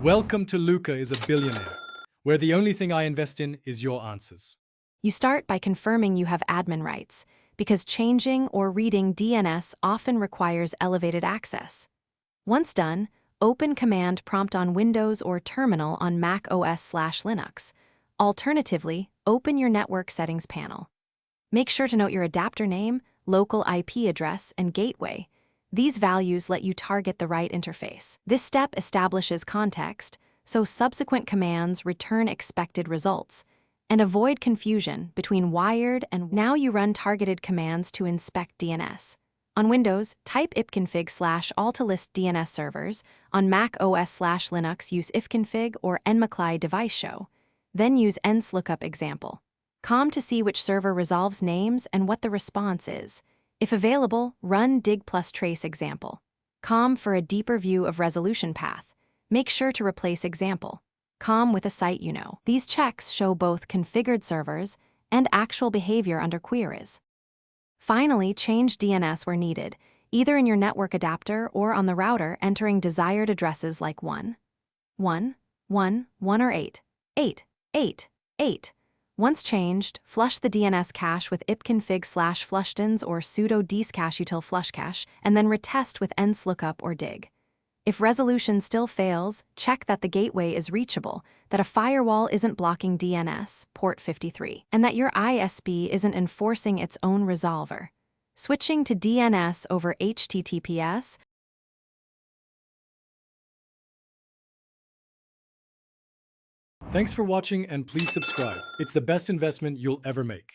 Welcome to Luca is a Billionaire, where the only thing I invest in is your answers. You start by confirming you have admin rights, because changing or reading DNS often requires elevated access. Once done, open Command Prompt on Windows or Terminal on macOS/Linux. Alternatively, open your Network Settings panel. Make sure to note your adapter name, local IP address, and gateway. These values let you target the right interface. This step establishes context, so subsequent commands return expected results, and avoid confusion between wired and now you run targeted commands to inspect DNS. On Windows, type ipconfig/all to list DNS servers. On Mac OS/Linux, use ifconfig or nmcli device show. Then use enslookup example. Com to see which server resolves names and what the response is. If available, run dig plus trace example. Com for a deeper view of resolution path. Make sure to replace example. Com with a site you know. These checks show both configured servers and actual behavior under queries. Finally, change DNS where needed, either in your network adapter or on the router, entering desired addresses like 1, 1, 1, 1 or 8, 8, 8, 8. Once changed, flush the DNS cache with ipconfig/flushdins or sudo dscacheutil flushcache, and then retest with enslookup or dig. If resolution still fails, check that the gateway is reachable, that a firewall isn't blocking DNS, port 53, and that your ISP isn't enforcing its own resolver. Switching to DNS over HTTPS. Thanks for watching and please subscribe. It's the best investment you'll ever make.